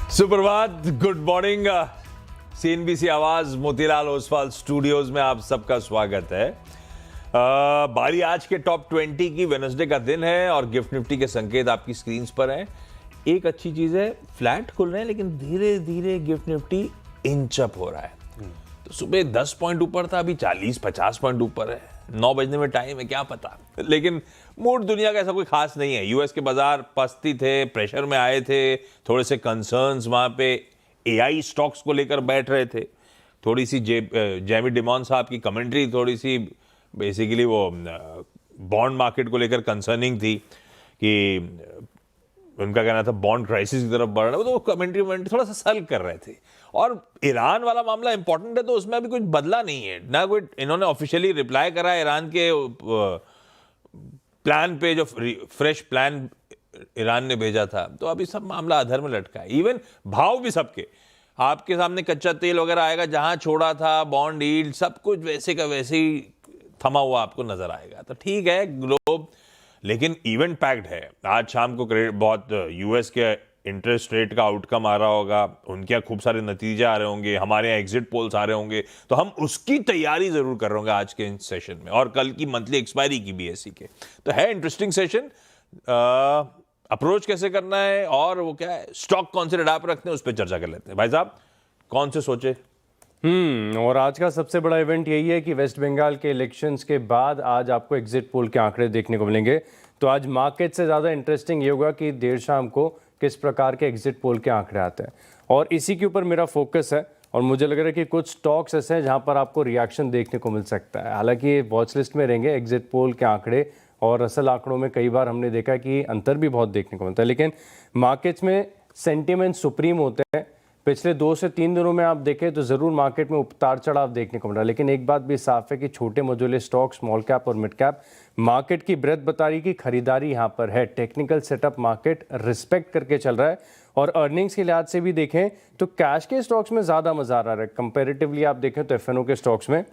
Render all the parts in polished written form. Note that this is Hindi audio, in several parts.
सुप्रभात, गुड मॉर्निंग। सीएनबीसी आवाज मोतीलाल ओसवाल स्टूडियोज में आप सबका स्वागत है। बारी आज के टॉप 20 की। वेडनेसडे का दिन है और गिफ्ट निफ्टी के संकेत आपकी स्क्रीन पर हैं। एक अच्छी चीज है, फ्लैट खुल रहे हैं लेकिन धीरे धीरे गिफ्ट निफ्टी इंच अप हो रहा है। तो सुबह 10 पॉइंट ऊपर था, अभी 40-50 पॉइंट ऊपर है। 9 बजने में टाइम है, क्या पता। लेकिन मूड दुनिया का ऐसा कोई खास नहीं है। यूएस के बाजार पस्ती थे, प्रेशर में आए थे, थोड़े से कंसर्न्स वहां पे एआई स्टॉक्स को लेकर बैठ रहे थे। थोड़ी सी जेमी डिमॉन साहब की कमेंट्री थोड़ी सी बेसिकली वो बॉन्ड मार्केट को लेकर कंसर्निंग थी कि उनका कहना था बॉन्ड क्राइसिस की तरफ बढ़ रहा है। तो कमेंट्री थोड़ा सा सल कर रहे थे। और ईरान वाला मामला इंपॉर्टेंट है तो उसमें अभी कुछ बदला नहीं है ना। कोई इन्होंने ऑफिशियली रिप्लाई करा ईरान के प्लान पे, जो फ्रेश प्लान ईरान ने भेजा था। तो अभी सब मामला अधर में लटका है। इवन भाव भी सबके आपके सामने, कच्चा तेल वगैरह आएगा जहां छोड़ा था, बॉन्ड यील्ड सब कुछ वैसे का वैसे ही थमा हुआ आपको नजर आएगा। तो ठीक है, ग्लोब लेकिन इवेंट पैक्ड है। आज शाम को बहुत यूएस के इंटरेस्ट रेट का आउटकम आ रहा होगा, उनके यहाँ खूब सारे नतीजे आ रहे होंगे, हमारे यहाँ एग्जिट पोल्स आ रहे होंगे। तो हम उसकी तैयारी जरूर कर रहे होंगे आज के सेशन में, और कल की मंथली एक्सपायरी की बीएसई के। तो है इंटरेस्टिंग सेशन। अप्रोच कैसे करना है और वो क्या है, स्टॉक कौन से रडार पर रखते हैं, उस पर चर्चा कर लेते हैं। भाई साहब कौन से सोचे? और आज का सबसे बड़ा इवेंट यही है कि वेस्ट बंगाल के इलेक्शंस के बाद आज आपको एग्जिट पोल के आंकड़े देखने को मिलेंगे। तो आज मार्केट से ज़्यादा इंटरेस्टिंग ये होगा कि देर शाम को किस प्रकार के एग्जिट पोल के आंकड़े आते हैं, और इसी के ऊपर मेरा फोकस है। और मुझे लग रहा है कि कुछ स्टॉक्स ऐसे हैं जहां पर आपको रिएक्शन देखने को मिल सकता है। हालांकि ये वॉच लिस्ट में रहेंगे एग्जिट पोल के आंकड़े, और असल आंकड़ों में कई बार हमने देखा कि अंतर भी बहुत देखने को मिलता है। लेकिन मार्केट्स में सेंटीमेंट सुप्रीम होते हैं। पिछले 2 से 3 दिनों में आप देखें तो ज़रूर मार्केट में उतार चढ़ाव देखने को मिल रहा है, लेकिन एक बात भी साफ है कि छोटे मझोले स्टॉक, स्मॉल कैप और मिड कैप, मार्केट की ब्रेथ बता रही कि खरीदारी यहाँ पर है। टेक्निकल सेटअप मार्केट रिस्पेक्ट करके चल रहा है, और अर्निंग्स के लिहाज से भी देखें तो कैश के स्टॉक्स में ज़्यादा मजा आ रहा है कंपेरेटिवली। आप देखें तो एफएनओ के स्टॉक्स में।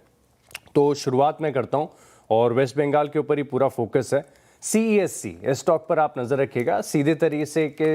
तो शुरुआत में करता हूँ, और वेस्ट बंगाल के ऊपर ही पूरा फोकस है। CESC इस स्टॉक पर आप नज़र रखिएगा। सीधे तरीके से कि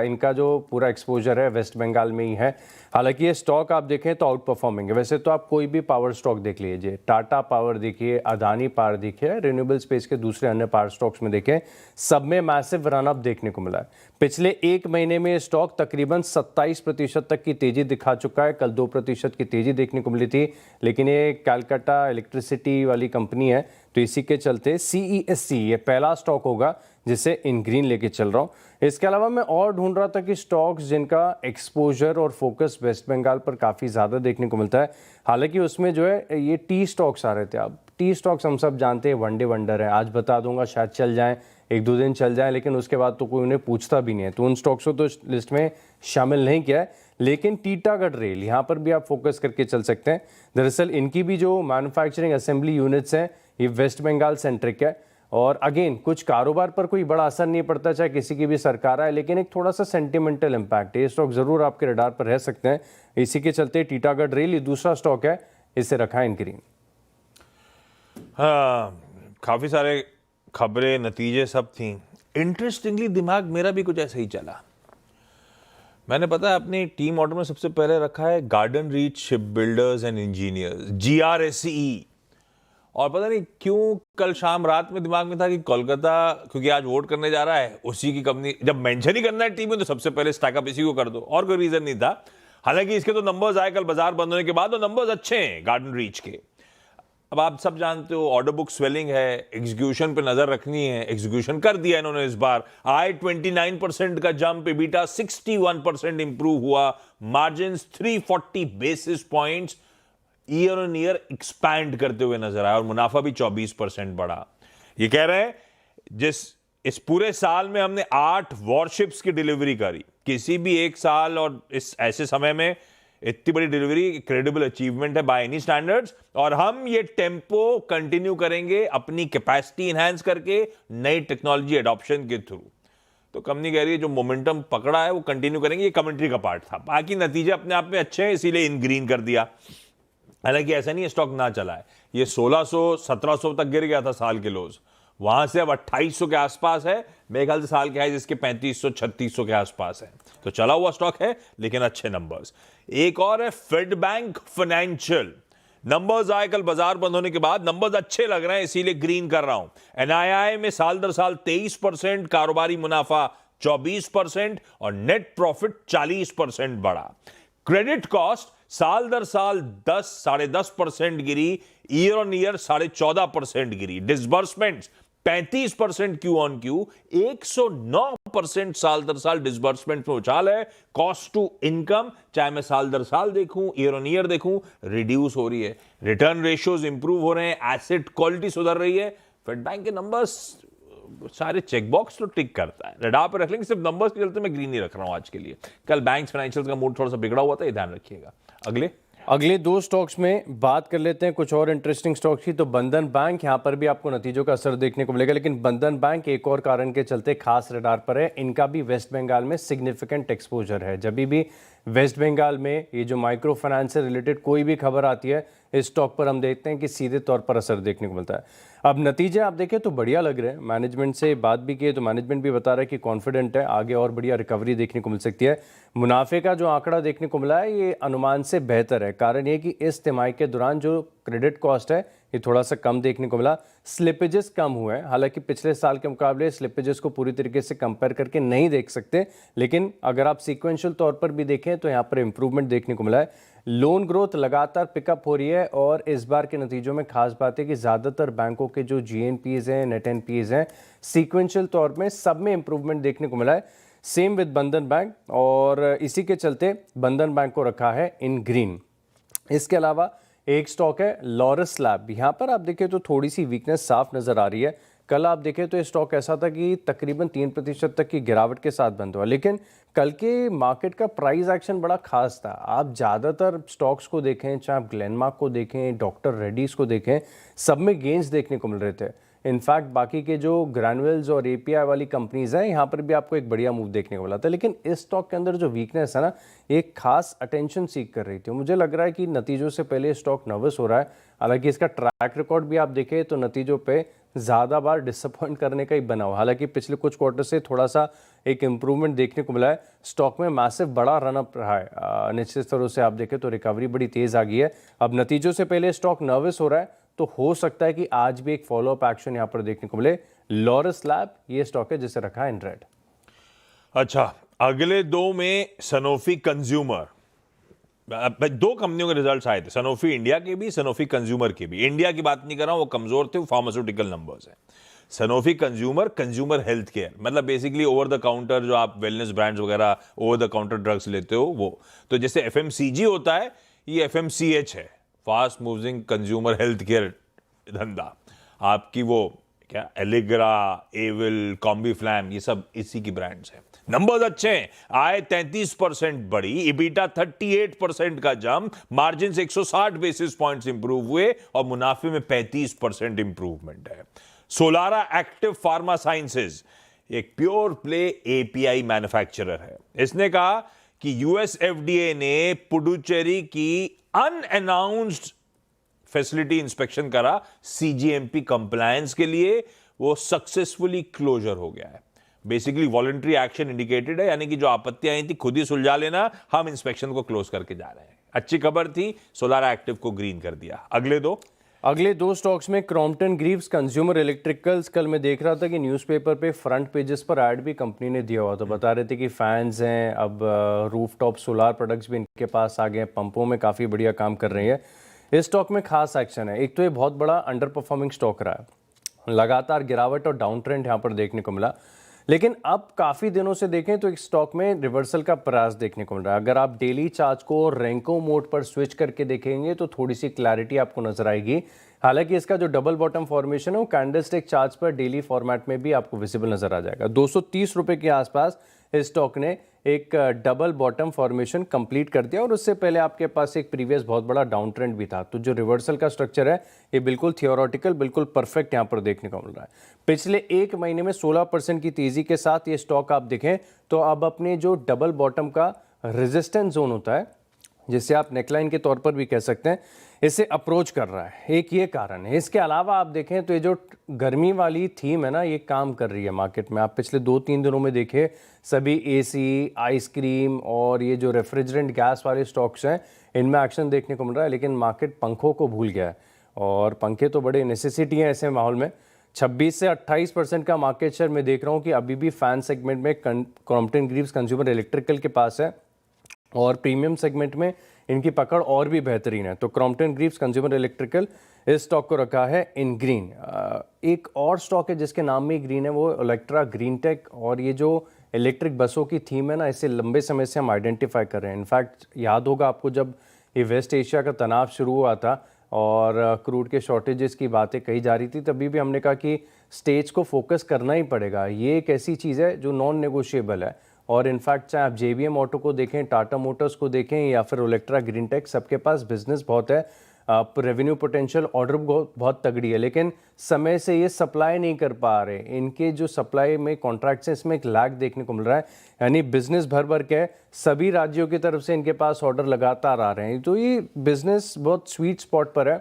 इनका जो पूरा एक्सपोजर है वेस्ट बंगाल में ही है। हालांकि ये स्टॉक आप देखें तो आउट परफॉर्मिंग है। वैसे तो आप कोई भी पावर स्टॉक देख लीजिए, टाटा पावर देखिए, अदानी पावर देखिए, रिन्यूएबल स्पेस के दूसरे अन्य पावर स्टॉक्स में देखें, सब में मैसिव रन अप देखने को मिला है। पिछले 1 महीने में ये स्टॉक तकरीबन 27% तक की तेजी दिखा चुका है। कल 2% की तेजी देखने को मिली थी, लेकिन ये कैलकाटा इलेक्ट्रिसिटी वाली कंपनी है, तो इसी के चलते CESC ये पहला स्टॉक होगा जिसे इन ग्रीन लेके चल रहा हूँ। इसके अलावा मैं और ढूंढ रहा था कि स्टॉक्स जिनका एक्सपोजर और फोकस वेस्ट बंगाल पर काफ़ी ज़्यादा देखने को मिलता है। हालांकि उसमें जो है ये टी स्टॉक्स आ रहे थे। अब टी स्टॉक्स हम सब जानते हैं वनडे वंडर है, आज बता दूंगा शायद चल जाएं, 1-2 दिन चल जाएं, लेकिन उसके बाद तो कोई उन्हें पूछता भी नहीं है। तो उन स्टॉक्स को तो लिस्ट में शामिल नहीं किया है। लेकिन टीटागढ़ रेल, यहाँ पर भी आप फोकस करके चल सकते हैं। दरअसल इनकी भी जो मैन्युफैक्चरिंग असेंबली यूनिट्स हैं ये वेस्ट बंगाल सेंट्रिक है, और अगेन कुछ कारोबार पर कोई बड़ा असर नहीं पड़ता चाहे किसी की भी सरकार आए, लेकिन एक थोड़ा सा सेंटिमेंटल इम्पैक्ट है। ये स्टॉक जरूर आपके रडार पर रह सकते हैं। इसी के चलते टीटागढ़ रेल ये दूसरा स्टॉक है, इसे रखा है इन ग्रीन। हाँ, काफी सारे खबरें, नतीजे सब थी। इंटरेस्टिंगली दिमाग मेरा भी कुछ ऐसा ही चला। मैंने पता है अपनी टीम ऑर्डर में सबसे पहले रखा है garden reach ship builders and engineers, GRSE। और पता नहीं क्यों कल शाम रात में दिमाग में था कि कोलकाता, क्योंकि आज वोट करने जा रहा है, उसी की कंपनी जब मेंशन ही करना है टीम में तो सबसे पहले स्टैकअप इसी को कर दो, और कोई रीजन नहीं था। हालांकि इसके तो नंबर्स आए कल बाजार बंद होने के बाद, और नंबर्स अच्छे हैं गार्डन रीच के। अब आप सब जानते हो ऑर्डर बुक स्वेलिंग है, एग्जीक्यूशन पे नजर रखनी है। एग्जीक्यूशन कर दिया इन्होंने इस बार। आय 29% का जंप, EBITDA 61% इंप्रूव हुआ, margin 340 basis points year on year expand करते हुए नजर आया, और मुनाफा भी 24% बढ़ा। ये कह रहे हैं इस पूरे साल में हमने 8 वॉरशिप्स की डिलीवरी करी। किसी भी एक साल और इस ऐसे समय में इतनी बड़ी डिलीवरी क्रेडिबल अचीवमेंट है बाय एनी स्टैंडर्ड्स, और हम ये टेम्पो कंटिन्यू करेंगे अपनी कैपेसिटी इंहांस करके, नई टेक्नोलॉजी एडॉप्शन के थ्रू। तो कंपनी कह रही है जो मोमेंटम पकड़ा है वो कंटिन्यू करेंगे। ये कमेंट्री का पार्ट था, बाकी नतीजे अपने आप में अच्छे हैं, इसीलिए इन ग्रीन कर दिया। हालांकि ऐसा नहीं है स्टॉक ना चला है, ये 1600-1700 तक गिर गया था साल के लोज, वहां से अब 2800 के आसपास है, मेरे ख्याल से साल के हाई जिसके 3500 3600 के आसपास है। तो चला हुआ स्टॉक है लेकिन अच्छे नंबर्स। एक और है फेड बैंक फाइनेंशियल, नंबर्स आए कल बाजार बंद होने के बाद, नंबर्स अच्छे लग रहे हैं इसीलिए ग्रीन कर रहा हूं। एनआईआई में साल दर साल 23%, कारोबारी मुनाफा 24% और नेट प्रॉफिट 40% बढ़ा। क्रेडिट कॉस्ट साल दर साल 10-10.5% गिरी, ईयर ऑन ईयर 14.5% गिरी। डिसबर्समेंट्स 35% क्यू ऑन क्यू, 109% साल दर साल डिसबर्समेंट में उछाल है। कॉस्ट टू इनकम चाहे मैं साल दर साल देखूं ईयर ऑन ईयर देखूं रिड्यूस हो रही है। रिटर्न रेशियोज इंप्रूव हो रहे हैं, एसेट क्वालिटी सुधर रही है। फेड बैंक के नंबर्स सारे चेकबॉक्स तो टिक करता है, रडार पर रख लेंगे, सिर्फ नंबर्स के चलते मैं ग्रीन नहीं रख रहा हूं आज के लिए। कल बैंक्स फाइनेंशियल का मूड थोड़ा सा बिगड़ा हुआ था, ये ध्यान रखिएगा। अगले दो स्टॉक्स में बात कर लेते हैं, कुछ और इंटरेस्टिंग स्टॉक्स की। तो बंधन बैंक, यहाँ पर भी आपको नतीजों का असर देखने को मिलेगा, लेकिन बंधन बैंक एक और कारण के चलते खास रडार पर है। इनका भी वेस्ट बंगाल में सिग्निफिकेंट एक्सपोजर है। जब भी वेस्ट बंगाल में ये जो माइक्रो फाइनेंस से रिलेटेड कोई भी खबर आती है, इस स्टॉक पर हम देखते हैं कि सीधे तौर पर असर देखने को मिलता है। अब नतीजे आप देखें तो बढ़िया लग रहे हैं। मैनेजमेंट से बात भी की तो मैनेजमेंट भी बता रहा है कि कॉन्फिडेंट है, आगे और बढ़िया रिकवरी देखने को मिल सकती है। मुनाफे का जो आंकड़ा देखने को मिला है ये अनुमान से बेहतर है। कारण ये कि इस तिमाही के दौरान जो क्रेडिट कॉस्ट है ये थोड़ा सा कम देखने को मिला, स्लिपेजेस कम हुए हैं। हालांकि पिछले साल के मुकाबले स्लिपेजेस को पूरी तरीके से कंपेयर करके नहीं देख सकते, लेकिन अगर आप सीक्वेंशियल तौर पर भी देखें तो यहाँ पर इंप्रूवमेंट देखने को मिला है। लोन ग्रोथ लगातार पिकअप हो रही है और इस बार के नतीजों में खास बात है कि ज़्यादातर बैंकों के जो जीएनपीज हैं, नेट एनपीज हैं, सीक्वेंशियल तौर में सब में इंप्रूवमेंट देखने को मिला है। सेम विद बंधन बैंक, और इसी के चलते बंधन बैंक को रखा है इन ग्रीन। इसके अलावा एक स्टॉक है लॉरस लैब, यहाँ पर आप देखें तो थोड़ी सी वीकनेस साफ नजर आ रही है। कल आप देखें तो ये स्टॉक ऐसा था कि तकरीबन 3% तक की गिरावट के साथ बंद हुआ, लेकिन कल के मार्केट का प्राइस एक्शन बड़ा खास था। आप ज़्यादातर स्टॉक्स को देखें, चाहे आप ग्लेनमार्क को देखें, डॉक्टर रेड्डीज को देखें, सब में गेंस देखने को मिल रहे थे। इनफैक्ट बाकी के जो ग्रैनुअल्स और एपीआई वाली कंपनीज हैं, यहाँ पर भी आपको एक बढ़िया मूव देखने को मिला था। लेकिन इस स्टॉक के अंदर जो वीकनेस है ना, एक खास अटेंशन सीख कर रही थी। मुझे लग रहा है कि नतीजों से पहले स्टॉक नर्वस हो रहा है। हालांकि इसका ट्रैक रिकॉर्ड भी आप देखें तो नतीजों पे ज़्यादा बार डिसअपॉइंट करने का ही बना हुआ। हालांकि पिछले कुछ क्वार्टर से थोड़ा सा एक इम्प्रूवमेंट देखने को मिला है। स्टॉक में मैसिव बड़ा रनअप रहा है। निश्चित तौर से आप देखें तो रिकवरी बड़ी तेज़ आ गई है। अब नतीजों से पहले स्टॉक नर्वस हो रहा है, तो हो सकता है कि आज भी एक फॉलोअप एक्शन यहाँ पर देखने को मिले। लॉरस लैब ये स्टॉक है जिसे रखा है इन रेड। अच्छा, अगले दो में सनोफी कंज्यूमर, दो कंपनियों के रिजल्ट्स आए थे, सनोफी इंडिया के भी, सनोफी कंज्यूमर के भी। इंडिया की बात नहीं कर रहा हूं, वो कमजोर थे, वो फार्मास्यूटिकल नंबर्स हैं। सनोफी कंज्यूमर हेल्थ केयर, मतलब बेसिकली ओवर द काउंटर जो आप वेलनेस ब्रांड्स वगैरह ओवर द काउंटर ड्रग्स लेते हो वो। तो जैसे एफएमसीजी होता है, ये एफएमसीएच है, fast moving consumer health care धंधा। आपकी वो क्या एलिग्रा, एविल, कॉम्बीफ्लैम, ये सब इसी की ब्रांड्स हैं। नंबर्स अच्छे हैं, आय 33% बढ़ी, इबिटा 38% का jump, margin 160 basis points improve हुए और मुनाफे में 35% इंप्रूवमेंट है। सोलारा एक्टिव फार्मा साइंसेज एक प्योर प्ले एपीआई मैन्युफैक्चरर है। इसने कहा कि यूएस एफडीए ने पुडुचेरी की अनअनाउंस्ड फैसिलिटी इंस्पेक्शन करा सीजीएमपी कंप्लायंस के लिए, वो सक्सेसफुली क्लोजर हो गया है। बेसिकली वॉलंटरी एक्शन इंडिकेटेड है, यानी कि जो आपत्तियां आई थी खुद ही सुलझा लेना, हम इंस्पेक्शन को क्लोज करके जा रहे हैं। अच्छी खबर थी, सोलारा एक्टिव को ग्रीन कर दिया। अगले दो स्टॉक्स में क्रॉम्पटन ग्रीव्स कंज्यूमर इलेक्ट्रिकल्स। कल मैं देख रहा था कि न्यूज़पेपर पे फ्रंट पेजेस पर ऐड भी कंपनी ने दिया हुआ, तो बता रहे थे कि फैंस हैं, अब रूफटॉप सोलार प्रोडक्ट्स भी इनके पास आ गए हैं, पंपों में काफ़ी बढ़िया काम कर रही है। इस स्टॉक में खास एक्शन है। एक तो ये बहुत बड़ा अंडर परफॉर्मिंग स्टॉक रहा है, लगातार गिरावट और डाउन ट्रेंड यहाँ पर देखने को मिला, लेकिन अब काफ़ी दिनों से देखें तो एक स्टॉक में रिवर्सल का प्रयास देखने को मिल रहा है। अगर आप डेली चार्ट को रेंको मोड पर स्विच करके देखेंगे तो थोड़ी सी क्लैरिटी आपको नजर आएगी। हालांकि इसका जो डबल बॉटम फॉर्मेशन है वो कैंडलस्टिक चार्ट्स पर डेली फॉर्मेट में भी आपको विजिबल नजर आ जाएगा। 230 रुपए के आसपास इस स्टॉक ने एक डबल बॉटम फॉर्मेशन कंप्लीट कर दिया, और उससे पहले आपके पास एक प्रीवियस बहुत बड़ा डाउन ट्रेंड भी था। तो जो रिवर्सल का स्ट्रक्चर है ये बिल्कुल थियोरेटिकल, बिल्कुल परफेक्ट यहाँ पर देखने को मिल रहा है। पिछले एक महीने में 16% की तेजी के साथ ये स्टॉक आप देखें तो अब अपने जो डबल बॉटम का रेजिस्टेंस जोन होता है, जिसे आप नेकलाइन के तौर पर भी कह सकते हैं, इसे अप्रोच कर रहा है, एक ये कारण है। इसके अलावा आप देखें तो ये जो गर्मी वाली थीम है ना, ये काम कर रही है मार्केट में। आप पिछले 2-3 दिनों में देखें, सभी एसी, आइसक्रीम और ये जो रेफ्रिजरेंट गैस वाले स्टॉक्स हैं, इनमें एक्शन देखने को मिल रहा है। लेकिन मार्केट पंखों को भूल गया है, और पंखे तो बड़े नेसेसिटी हैं ऐसे माहौल में। 26 से 28% का मार्केट शेयर मैं देख रहा हूँ कि अभी भी फैन सेगमेंट में क्रॉम्पटन ग्रीव्स कंज्यूमर इलेक्ट्रिकल के पास है, और प्रीमियम सेगमेंट में इनकी पकड़ और भी बेहतरीन है। तो क्रॉम्पटन ग्रीव्स कंज्यूमर इलेक्ट्रिकल इस स्टॉक को रखा है इन ग्रीन। एक और स्टॉक है जिसके नाम में ही ग्रीन है, वो इलेक्ट्रा ग्रीन टेक। और ये जो इलेक्ट्रिक बसों की थीम है ना, इसे लंबे समय से हम आइडेंटिफाई कर रहे हैं। इनफैक्ट याद होगा आपको, जब ये वेस्ट एशिया का तनाव शुरू हुआ था और क्रूड के शॉर्टेजेस की बातें कही जा रही थी, तभी भी हमने कहा कि स्टेज को फोकस करना ही पड़ेगा। ये एक ऐसी चीज़ है जो नॉन नेगोशिएबल है। और इनफैक्ट चाहे आप JBM ऑटो को देखें, टाटा मोटर्स को देखें, या फिर इलेक्ट्रा ग्रीन टेक, सबके पास बिजनेस बहुत है, रेवेन्यू पोटेंशियल, ऑर्डर बहुत तगड़ी है, लेकिन समय से ये सप्लाई नहीं कर पा रहे। इनके जो सप्लाई में कॉन्ट्रैक्ट्स हैं, इसमें एक लैग देखने को मिल रहा है। यानी बिजनेस भर भर के सभी राज्यों की तरफ से इनके पास ऑर्डर लगातार आ रहे हैं। तो ये बिजनेस बहुत स्वीट स्पॉट पर है,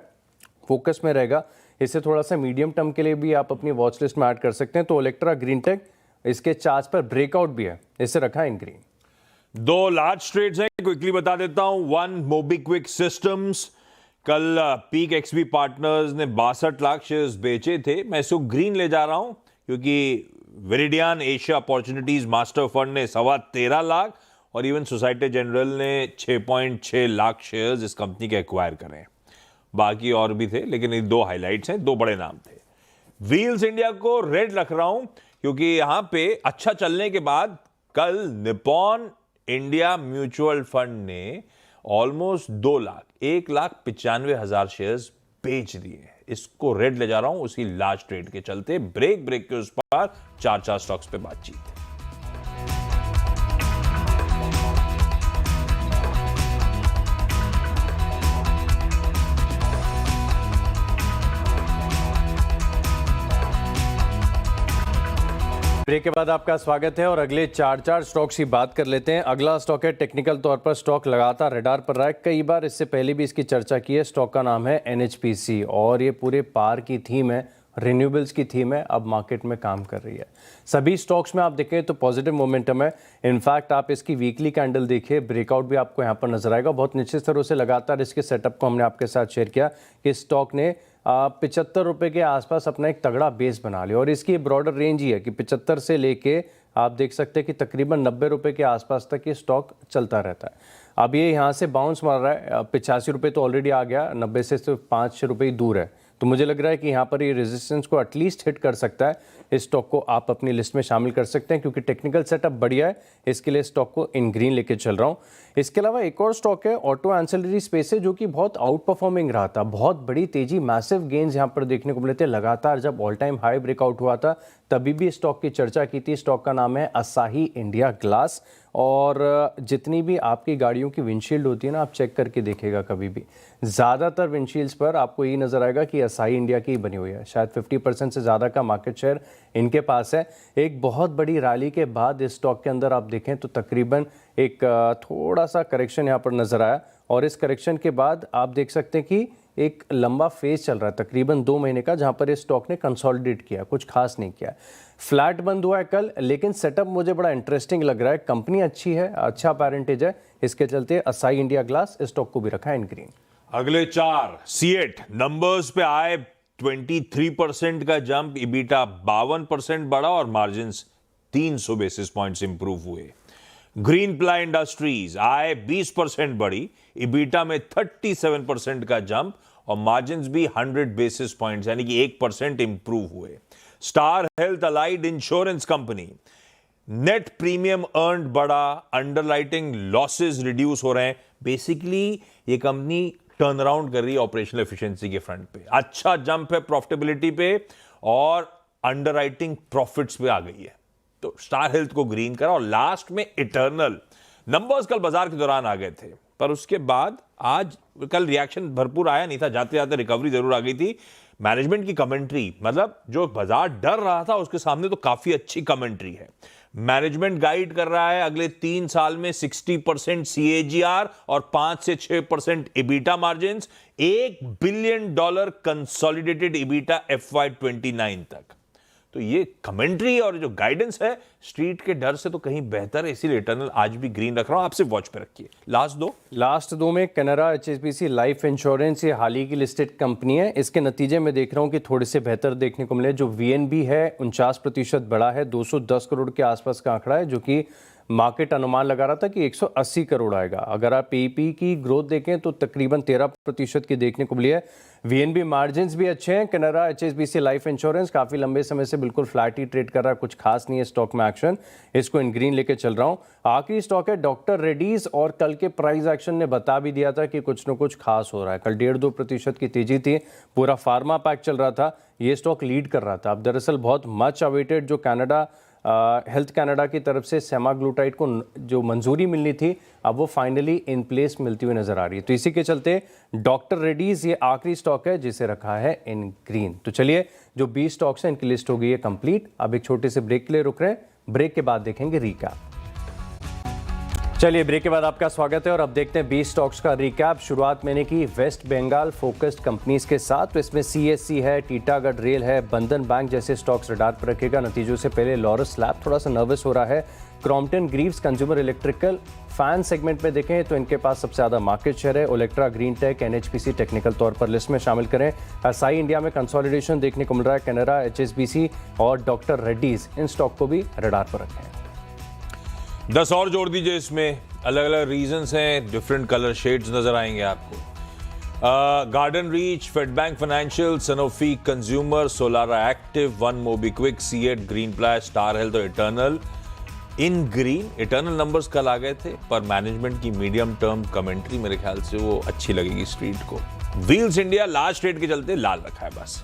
फोकस में रहेगा। इसे थोड़ा सा मीडियम टर्म के लिए भी आप अपनी वॉच लिस्ट में ऐड कर सकते हैं। तो इलेक्ट्रा ग्रीन टेक, इसके चार्ट पर ब्रेकआउट भी है, इसे रखा है इन ग्रीन। 2 लार्ज ट्रेड्स हैं, क्विकली बता देता हूं। 1 मोबीक्विक सिस्टम्स, कल पीक एक्सबी पार्टनर्स ने 62 लाख शेयर्स बेचे थे। मैं इसको ग्रीन ले जा रहा हूं क्योंकि viridian Asia opportunities master fund ने 13.25 लाख और इवन सोसाइटी जनरल ने 6.6 लाख शेयर्स इस कंपनी के एक्वायर करे। बाकी और भी थे, लेकिन ये 2 हाइलाइट्स हैं, 2 बड़े नाम थे। व्हील्स इंडिया को रेड रख रहा हूं क्योंकि यहां पे अच्छा चलने के बाद कल निप्पॉन इंडिया म्यूचुअल फंड ने ऑलमोस्ट 1,95,000 शेयर्स बेच दिए। इसको रेड ले जा रहा हूं उसी लार्ज ट्रेड के चलते। ब्रेक के उस पर 4 स्टॉक्स पे बातचीत। ब्रेक के बाद आपका स्वागत है और अगले 4 स्टॉक्स की बात कर लेते हैं। अगला स्टॉक है, टेक्निकल तौर पर स्टॉक लगातार रडार पर रहा है, कई बार इससे पहले भी इसकी चर्चा की है। स्टॉक का नाम है NHPC और ये पूरे पार की थीम है, रिन्यूएबल्स की थीम है, अब मार्केट में काम कर रही है। सभी स्टॉक्स में आप देखें तो पॉजिटिव मोमेंटम है। इनफैक्ट आप इसकी वीकली कैंडल देखिए, ब्रेकआउट भी आपको यहाँ पर नजर आएगा। बहुत निश्चित तरह से लगातार इसके सेटअप को हमने आपके साथ शेयर किया कि स्टॉक ने 75 रुपये के आसपास अपना एक तगड़ा बेस बना लिया, और इसकी ब्रॉडर रेंज ही है कि 75 से लेके आप देख सकते हैं कि तकरीबन 90 रुपये के आसपास तक ये स्टॉक चलता रहता है। अब ये यहाँ से बाउंस मार रहा है, 85 रुपये तो ऑलरेडी आ गया, 90 से सिर्फ 5 रुपये दूर है। तो मुझे लग रहा है कि यहाँ पर ये रेजिस्टेंस को एटलीस्ट हिट कर सकता है। इस स्टॉक को आप अपनी लिस्ट में शामिल कर सकते हैं क्योंकि टेक्निकल सेटअप बढ़िया है, इसके लिए स्टॉक को इन ग्रीन लेके चल रहा हूँ। इसके अलावा एक और स्टॉक है ऑटो एंसिलरी स्पेस है, जो कि बहुत आउट परफॉर्मिंग रहा था। बहुत बड़ी तेजी, मैसिव गेन्स यहाँ पर देखने को मिले थे लगातार। जब ऑल टाइम हाई ब्रेकआउट हुआ था तभी भी स्टॉक की चर्चा की थी। स्टॉक का नाम है असाही इंडिया ग्लास। और जितनी भी आपकी गाड़ियों की विंडशील्ड होती है ना, आप चेक करके देखिएगा कभी भी, ज़्यादातर विंडशील्ड्स पर आपको ये नज़र आएगा कि असाही इंडिया की बनी हुई है। शायद 50% से ज़्यादा का मार्केट शेयर इनके पास है। एक बहुत बड़ी रैली के बाद इस स्टॉक के अंदर आप देखें तो तकरीबन एक थोड़ा सा करेक्शन यहाँ पर नज़र आया, और इस करेक्शन के बाद आप देख सकते हैं कि एक लंबा फेज चल रहा है तकरीबन 2 महीने का, जहां पर इस स्टॉक ने कंसोलिडेट किया, कुछ खास नहीं किया। फ्लैट बंद हुआ है कल, लेकिन सेटअप मुझे बड़ा इंटरेस्टिंग लग रहा है। कंपनी अच्छी है, अच्छा पेरेंटेज है, इसके चलते असाही इंडिया ग्लास इस स्टॉक को भी रखा है इन ग्रीन। अगले 4 सीएट नंबर्स पे आए, 23% का जंप, इबीटा 52% बढ़ा और मार्जिन 300 बेसिस पॉइंट्स इंप्रूव हुए। ग्रीन प्लाई इंडस्ट्रीज आए 20% बढ़ी, इबीटा में 37% का जंप और मार्जिन भी 100 बेसिस पॉइंट्स यानी कि 1% इंप्रूव हुए। Star health allied insurance company, net premium earned बढ़ा, अंडरराइटिंग लॉसेस रिड्यूस हो रहे हैं। बेसिकली ये कंपनी टर्न अराउंड कर रही है ऑपरेशनल एफिशिएंसी के फ्रंट पे। अच्छा जंप है प्रॉफिटेबिलिटी पे और अंडरराइटिंग प्रॉफिट्स पे आ गई है, तो स्टार हेल्थ को ग्रीन करा। और लास्ट में इटर्नल नंबर्स कल बाजार के दौरान आ गए थे, पर उसके बाद आज कल रिएक्शन भरपूर आया नहीं था, जाते जाते रिकवरी जरूर आ गई थी। मैनेजमेंट की कमेंट्री, मतलब जो बाजार डर रहा था उसके सामने तो काफी अच्छी कमेंट्री है। मैनेजमेंट गाइड कर रहा है अगले 3 साल में 60% CAGR और 5 से 6% EBITDA margin, $1 billion consolidated EBITDA FY29 तक। तो ये कमेंट्री और जो गाइडेंस है स्ट्रीट के डर से तो कहीं बेहतर है, इसीलिए इटर्नल आज भी ग्रीन रख रहा हूं, आपसे वॉच पे रखिए। लास्ट दो में कैनरा HSBC लाइफ इंश्योरेंस, ये हाल ही की लिस्टेड कंपनी है। इसके नतीजे में देख रहा हूं कि थोड़े से बेहतर देखने को मिले। जो VNB है 49% बढ़ा है, 210 करोड़ के आसपास का आंकड़ा है, जो कि मार्केट अनुमान लगा रहा था कि 180 करोड़ आएगा। अगर आप PEP की ग्रोथ देखें तो तकरीबन 13% की देखने को मिली है। VNB मार्जिन्स भी अच्छे हैं। कैनरा HSBC लाइफ इंश्योरेंस काफ़ी लंबे समय से बिल्कुल फ्लैट ही ट्रेड कर रहा है, कुछ खास नहीं है स्टॉक में एक्शन। इसको इन ग्रीन लेके चल रहा हूँ। आखिरी स्टॉक है डॉक्टर रेड्डीज, और कल के प्राइस एक्शन ने बता भी दिया था कि कुछ न कुछ खास हो रहा है। कल 1.5-2% की तेजी थी, पूरा फार्मा पैक चल रहा था, ये स्टॉक लीड कर रहा था। अब दरअसल बहुत मच अवेटेड जो हेल्थ कनाडा की तरफ से सेमाग्लूटाइड को जो मंजूरी मिलनी थी, अब वो फाइनली इन प्लेस मिलती हुई नजर आ रही है। तो इसी के चलते डॉक्टर रेड्डीज ये आखिरी स्टॉक है जिसे रखा है इन ग्रीन। तो चलिए, जो 20 स्टॉक्स हैं इनकी लिस्ट हो गई है कंप्लीट। अब एक छोटे से ब्रेक के लिए रुक रहे हैं, ब्रेक के बाद देखेंगे रिकैप। चलिए, ब्रेक के बाद आपका स्वागत है और अब देखते हैं 20 स्टॉक्स का रिकैप। शुरुआत मैंने की वेस्ट बंगाल फोकस्ड कंपनीज के साथ। तो इसमें CSC है, टीटागढ़ रेल है, बंधन बैंक जैसे स्टॉक्स रडार पर रखेगा। नतीजों से पहले लॉरस लैब थोड़ा सा नर्वस हो रहा है। Crompton Greaves consumer electrical fan segment में देखें तो इनके पास सबसे ज़्यादा मार्केट शेयर है। ओलेक्ट्रा, ग्रीन टेक, NHPC टेक्निकल तौर पर लिस्ट में शामिल करें। SI इंडिया में कंसोलिडेशन देखने को मिल रहा है। कैनरा HSBC और डॉक्टर रेड्डीज, इन स्टॉक को भी रडार पर रखें। 10 और जोड़ दीजिए, इसमें अलग अलग रीजंस हैं, डिफरेंट कलर शेड्स नजर आएंगे आपको। Garden Reach, Fed Bank Financial, Sanofi Consumer, Solara Active, one MobiKwik, CEAT, green plus, Star Health और Eternal in green. Eternal numbers कल आ गए थे, पर मैनेजमेंट की मीडियम टर्म कमेंट्री मेरे ख्याल से वो अच्छी लगेगी स्ट्रीट को। व्हील्स इंडिया लास्ट रेट के चलते लाल रखा है बस।